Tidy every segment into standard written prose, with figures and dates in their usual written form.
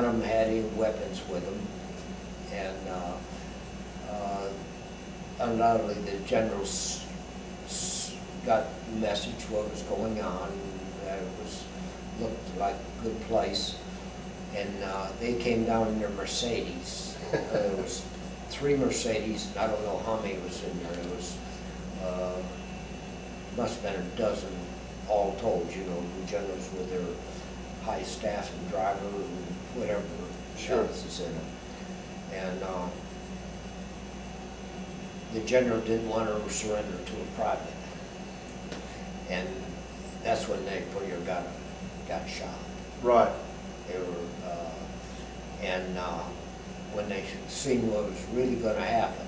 none of them had any weapons with them. And undoubtedly the generals got the message what was going on, that it looked like a good place. And they came down in their Mercedes. There was 3 Mercedes, and I don't know how many was in there. It was, must have been a dozen all told, you know, the generals with their high staff and driver and whatever else is in it. And the general didn't want to surrender to a private. And that's when Napoleon got shot. Right. They were, when they seen what was really going to happen,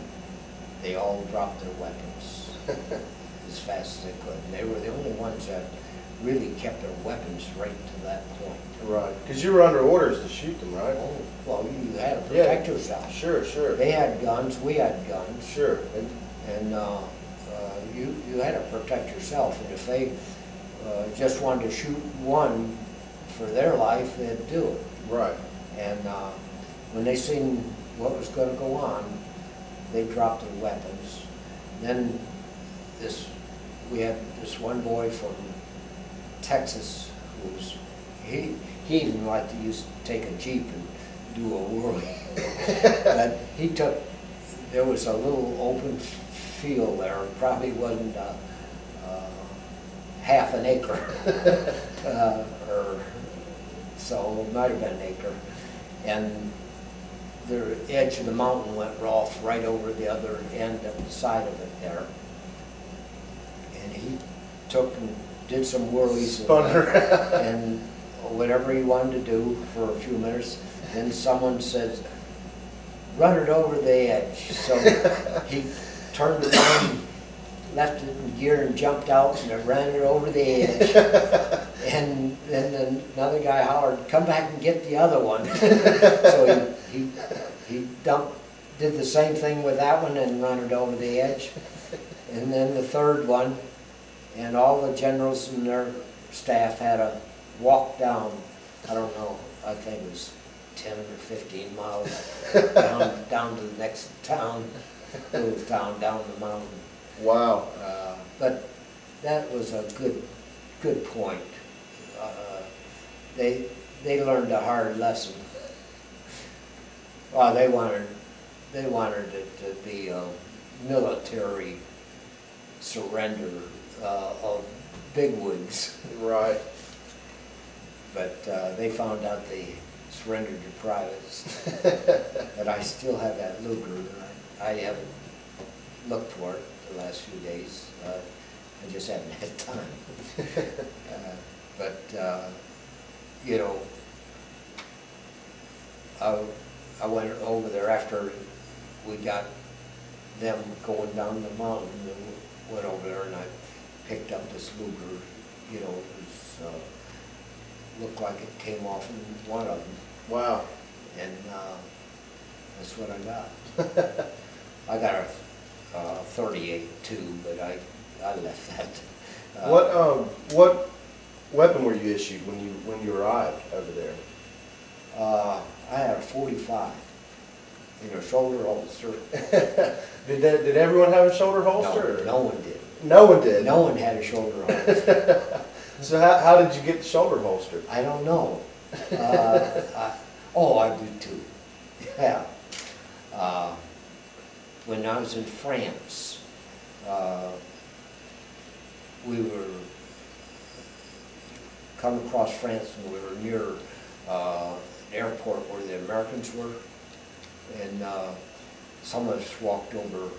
they all dropped their weapons as fast as they could. And they were the only ones that really kept their weapons right to that point. Right. Because you were under orders to shoot them, right? Oh, well, you had to protect yourself. Sure, sure. They had guns, we had guns. Sure. And you had to protect yourself. And if they just wanted to shoot one for their life, they'd do it. Right. And when they seen what was going to go on, they dropped their weapons. Then we had this one boy from Texas he didn't like to take a Jeep and do a whirly. But there was a little open field there, probably wasn't half an acre, or so, it might have been an acre. And the edge of the mountain went off right over the other end of the side of it there. And he took and did some whirlies and whatever he wanted to do for a few minutes. Then someone says, "Run it over the edge." So he turned around, left it in gear and jumped out and ran it over the edge. And then another guy hollered, "Come back and get the other one." So he did the same thing with that one and ran it over the edge. And then the third one, and all the generals and their staff had to walk down, I don't know, I think it was 10 or 15 miles down to the next town, little town down the mountain. Wow. But that was a good point. They learned a hard lesson. Well, they wanted it to be a military surrender of bigwigs. Right. But they found out they surrendered to privates. But I still have that Luger. I haven't looked for it the last few days. I just haven't had time. You know, I went over there after we got them going down the mountain, and went over there and I picked up this Luger. You know, it was, looked like it came off in one of them. Wow. And that's what I got. I got a 38 too, but I left that. What weapon were you issued when you arrived over there? I had a 45 in a shoulder holster. Did everyone have a shoulder holster? No, no one did. No one did? No one had a shoulder holster. So how did you get the shoulder holster? I don't know. I do too. Yeah. When I was in France, we were coming across France, and we were near an airport where the Americans were, and some of us walked over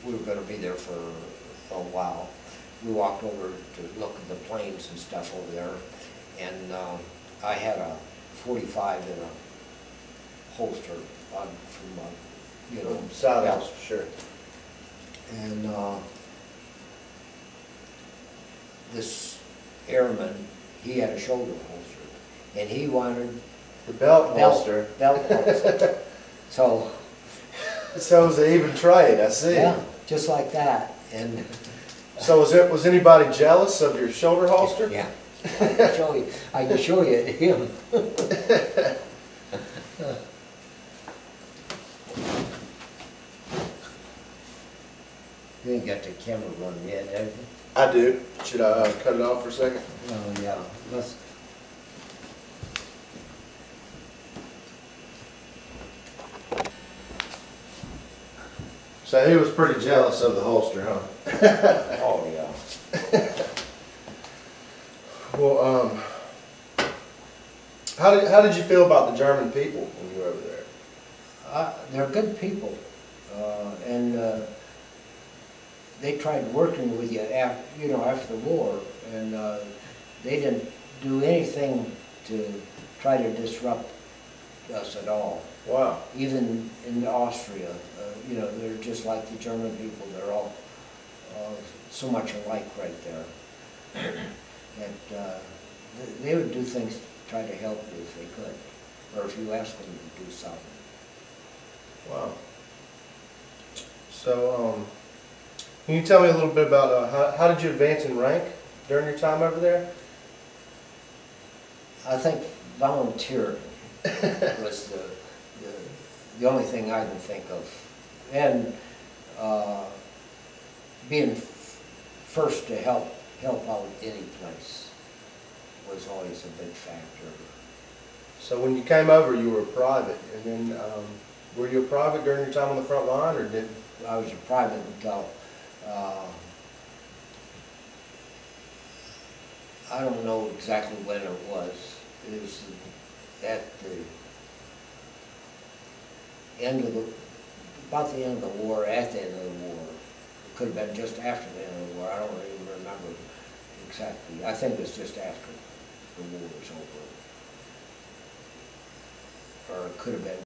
we were going to be there for a while. We walked over to look at the planes and stuff over there, and I had a 45 in a holster from you know, side holster, sure. And this airman, he had a shoulder holster, and he wanted the belt holster. Belt holster. So it was an even trade. I see. Yeah, just like that. And so was anybody jealous of your shoulder holster? Yeah. I can show you him. You ain't got the camera running yet, have you? I do. Should I cut it off for a second? Oh, yeah, let's, So he was pretty jealous of the holster, huh? oh, yeah. Well, how did you feel about the German people when you were over there? They're good people, and they tried working with you after the war, and they didn't do anything to try to disrupt us at all. Wow. Even in Austria, they're just like the German people. They're all so much alike right there. That they would do things to try to help you if they could, or if you asked them to do something. Wow. So, can you tell me a little bit about how did you advance in rank during your time over there? I think volunteer was the only thing I can think of, and being first to help out any place was always a big factor. So when you came over, you were a private, and then were you a private during your time on the front line, or did? I was a private until I don't know exactly when it was. It was at the end of about the end of the war, at the end of the war. It could have been just after the end of the war. I don't even remember exactly. I think it was just after the war was over. Or it could have been